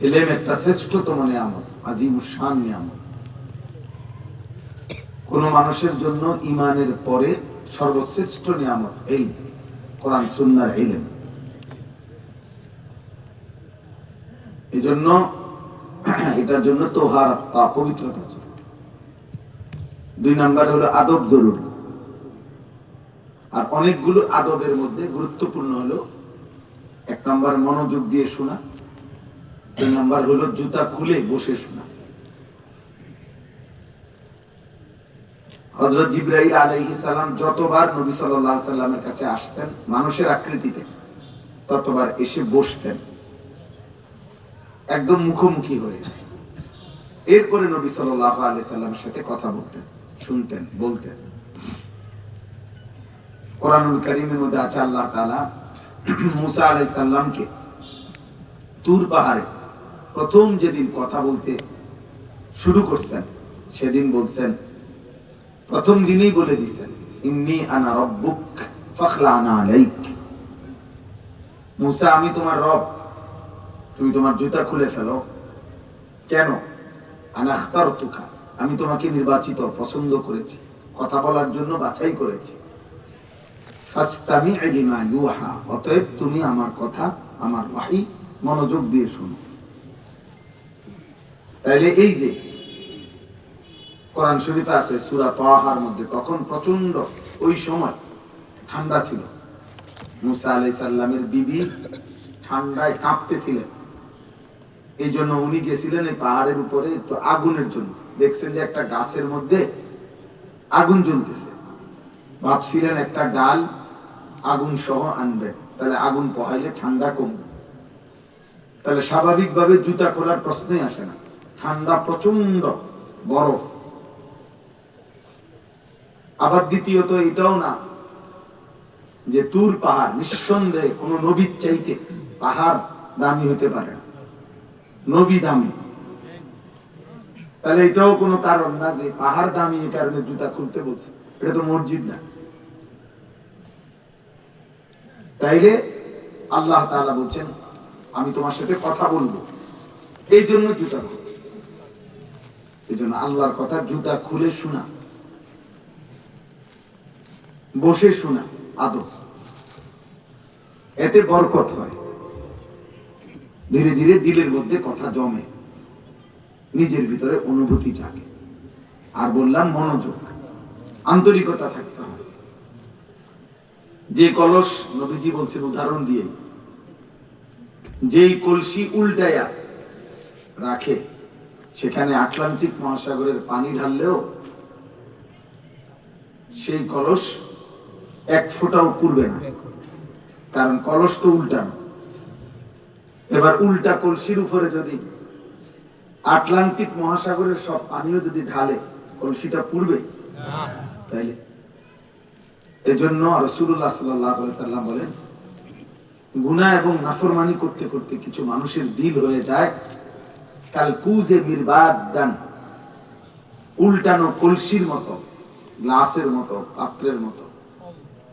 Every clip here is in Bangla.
ইলম একটা শ্রেষ্ঠতম নিয়ামত, আজিমুশ শান নিয়ামত। কোন মানুষের জন্য ঈমানের পরে সর্বশ্রেষ্ঠ নিয়ামত ইলম, কোরআন সুন্নাহর ইলম। এজন্য এটার জন্য তাহারা পবিত্রতা জরুরি। 2 নাম্বার হলো আদব জরুরি। আর অনেকগুলো আদবের মধ্যে গুরুত্বপূর্ণ হলো 1 নাম্বার মনোযোগ দিয়ে শোনা, 2 নাম্বার হলো জুতা খুলে বসে শোনা। হযরত জিবরাইল আলাইহিস সালাম যতবার নবী সাল্লাল্লাহু আলাইহি সাল্লামের কাছে আসতেন মানুষের আকৃতিতে, ততবার এসে বসতেন একদম মুখোমুখি হয়ে। এরপরে নবী সাল্লাল্লাহু আলাইহি সাল্লামের সাথে কথা বলতেন, শুনতেন, বলতেন। কোরআনুল কারীমের মধ্যে আছে আল্লাহ তাআলা মুসা আলাইহিস সালামকে তুর পাহাড়ে প্রথম যেদিন কথা বলতে শুরু করছেন সেদিন বলছেন, প্রথম দিনেই বলে দিয়েছেন, ইন্নী আনা রাব্বুক ফাখলা'না আলাইক। মুসা, আমি তোমার রব, তুমি তোমার জুতা খুলে ফেলো। কেন? আনা আখতারতুকা, আমি তোমাকে নির্বাচিত, পছন্দ করেছি, কথা বলার জন্য বাছাই করেছি। ফাসতামি' লিমা ইউহা, অতএব তুমি আমার কথা, আমার ওহী মনোযোগ দিয়ে শোনো। তাইলে এই যে কোরআন শরীফে আছে সূরা তাহার মধ্যে, তখন প্রচন্ড ওই সময় ঠান্ডা ছিল। মুসা আলাইহিস সালামের বিবি ঠান্ডায় কাঁপতেছিলেন। এই জন্য উনি গেছিলেন এই পাহাড়ের উপরে একটু আগুনের জন্য। দেখছেন যে একটা গাছের মধ্যে আগুন জ্বলতেছে, ভাবছিলেন একটা ডাল আগুন সহ আনবেন, তাহলে আগুন পোহাইলে ঠান্ডা কমবে। তাহলে স্বাভাবিকভাবে জুতা খোলার প্রশ্নই আসে না, ঠান্ডা প্রচন্ড, বরফ। আবার দ্বিতীয়ত এটাও না যে তুর পাহাড় নিঃসন্দেহে কোন নবীর চাইতে পাহাড় দামি হতে পারে না, নবী দামি। তাহলে এটাও কোনো কারণ না যে পাহাড় দামি এই কারণে জুতা খুলতে বলছে, এটা তো মসজিদ না। তাইলে আল্লাহ তাআলা বলছেন আমি তোমার সাথে কথা বলবো, এই জন্য জুতা খুল। এই জন্য আল্লাহর কথা জুতা খুলে শোনা, বসে শোনা আদব, এতে বরকত হয়। ধীরে ধীরে দিলের মধ্যে কথা জমে, নিজের ভিতরে অনুভূতি জাগে। আর বললাম মনোযোগ, আন্তরিকতা থাকতে হয়। যে কলস, নবীজি বলছেন উদাহরণ দিয়ে, যেই কলসি উল্টায়া রাখে সেখানে আটলান্টিক মহাসাগরের পানি ঢাললেও সেই কলস 1 ফোঁটাও পুড়বে না, কারণ কলস তো উল্টানো। এবার উল্টা কলসির উপরে যদি আটলান্টিক মহাসাগরের সব পানিও যদি ঢালে, কলসিটা পুড়বে? তাইলে এজন্য রাসূলুল্লাহ সাল্লাল্লাহু আলাইহি সাল্লাম বলেন, গুনাহ এবং নাফরমানি করতে করতে কিছু মানুষের দিল হয়ে যায় কাল কুজে মিরবাদান, উল্টানো কলসির মতো, গ্লাসের মতো, পাত্রের মতো।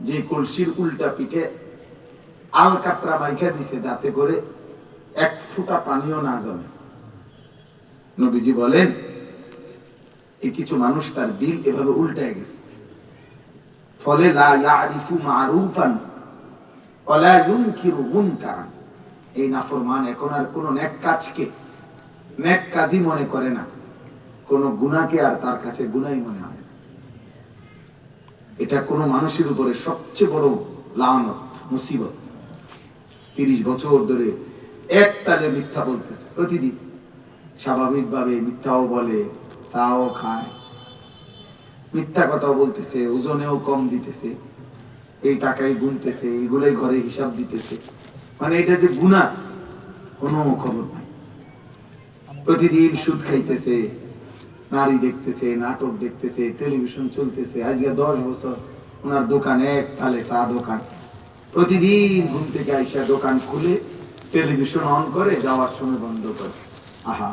যে কলসির উল্টা পিঠে আলকাতরা মাইখা দিছে যাতে করে 1 ফোঁটা পানিও না জমে। নবীজি বলেন এই কিছু মানুষ তার দিল এভাবে উল্টায় গেছে, ফলে লা ইয়ারিফু মারুফান ওয়ালা ইউনকিরু মুনকারান। এই নাফরমান এখন আর কোন নেক কাজকে নেক কাজই মনে করে না, কোন গুনাহকে আর তার কাছে গুনাহই মনে হয় না। এটা কোন মানুষের উপরে সবচেয়ে বড় লানত, মুসিবত। 30 বছর ধরে একটালে মিথ্যা বলতেছে প্রতিদিন, স্বাভাবিকভাবে মিথ্যাও বলে, চাও খায়, মিথ্যা কথাও বলতেছে, ওজনেও কম দিতেছে, এই টাকাই গুনতেছে, এগুলাই ঘরে হিসাব দিতেছে। মানে এটা যে গুনাহ কোনো খবর নাই। প্রতিদিন সুদ খাইতেছে, নারী দেখতেছে, নাটক দেখতেছে, টেলিভিশন চলতেছে। আজকে 10 বছর ওনার দোকান, এক তালে চা দোকান। প্রতিদিন ঘুম থেকে আইসা দোকান খুলে টেলিভিশন অন করে, যাওয়ার সময় বন্ধ করে। আহা,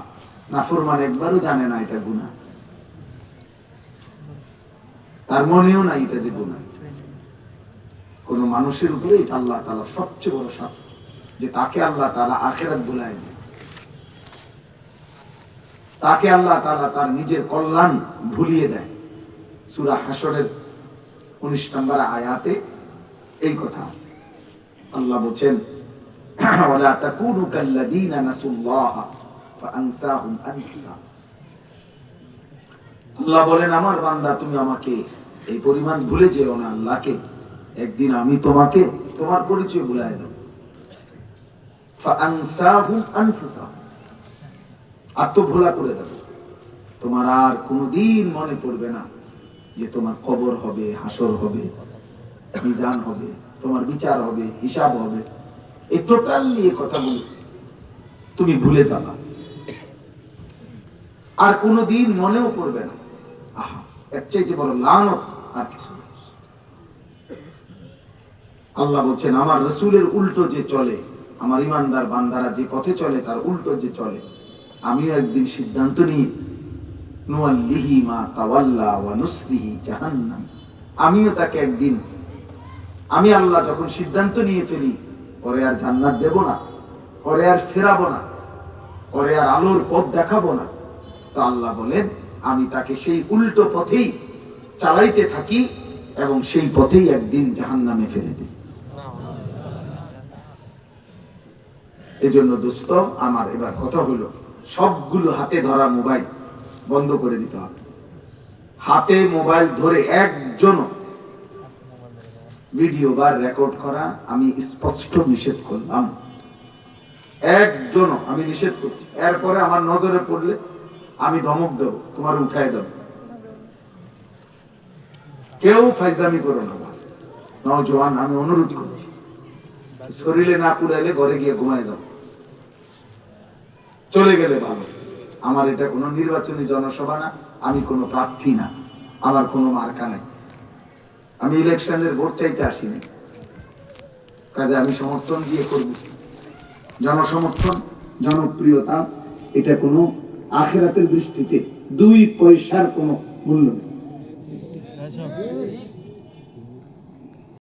নাফরমান একবারও জানে না এটা গুনাহ, তার মনেও না এটা যে গুনাহ। কোন মানুষের উপরে এটা আল্লাহ তাআলা সবচেয়ে বড় শাস্তি, যে তাকে আল্লাহ তাআলা আখিরাত ভুলায় দেয়। তাকে আল্লাহ তাআলা তার নিজের কল্যাণ ভুলিয়ে দেয়। সূরা হাশরের 19 নম্বর আয়াতে এই কথা আছে। আল্লাহ বলেন ওয়ালা তাকুনু কাল্লাযীনা নাসুল্লাহ ফাআনসাহুম আনফুসাহুম। আল্লাহ বলেন আমার বান্দা তুমি আমাকে এই পরিমাণ ভুলে যেও না আল্লাহকে, একদিন আমি তোমাকে তোমার পরিচয় ভুলায় দেব। ফাআনসাহুম আনফুসাহুম, আত্মভোলা করে দেব। তোমার আর কোনোদিন মনে পড়বে না যে তোমার কবর হবে, হাসর হবে, মিজান হবে, তোমার বিচার হবে, হিসাব হবে। এই টোটালি কথাগুলো তুমি ভুলে যাবা, আর কোনোদিন মনেও পড়বে না। আহা, এর চাইতে বড় লানত আর কিছু নেই। আল্লাহ বলছেন আমার রাসূলের উল্টো যে চলে, আমার ইমানদার বান্দারা যে পথে চলে তার উল্টো যে চলে, আমিও একদিন সিদ্ধান্ত নিই নুয়াল্লিহি মা তাওয়াল্লা ওয়া নুসলিহি জাহান্নাম। আমিও তাকে একদিন, আমি আল্লাহ যখন সিদ্ধান্ত নিয়ে ফেলি পরে আর জান্নাত দেব না, পরে আর ফেরাবো না, পরে আর আলোর পথ দেখাবো না, তো আল্লাহ বলেন আমি তাকে সেই উল্টো পথেই চালাইতে থাকি এবং সেই পথেই একদিন জাহান্নামে ফেলে দিই। এজন্য দোস্ত আমার এবার কথা হলো, সবগুলো হাতে ধরা মোবাইল বন্ধ করে দিতে হবে। হাতে মোবাইল ধরে একজন ভিডিও বা রেকর্ড করা আমি স্পষ্ট নিষেধ করলাম। একজন আমি নিষেধ করছি। এরপরে আমার নজরে পড়লে আমি ধমক দেব, তোমার উঠায় দেব। কেউ ফাইজলামি করো না। নওজোয়ান আমি অনুরোধ করছি, শরীরে না পুরাইলে ঘরে গিয়ে ঘুমায় যাও, চলে গেলে ভালো। আমার এটা কোনো নির্বাচনী জনসভা না, আমি কোনো প্রার্থী না, আমার কোনো মার্কা নাই, আমি ইলেকশনের ভোট চাইতে আসিনি। কাজে আমি সমর্থন দিয়ে করব। জনসমর্থন, জনপ্রিয়তা, এটা কোনো আখিরাতের দৃষ্টিতে 2 পয়সার কোনো মূল্য নেই।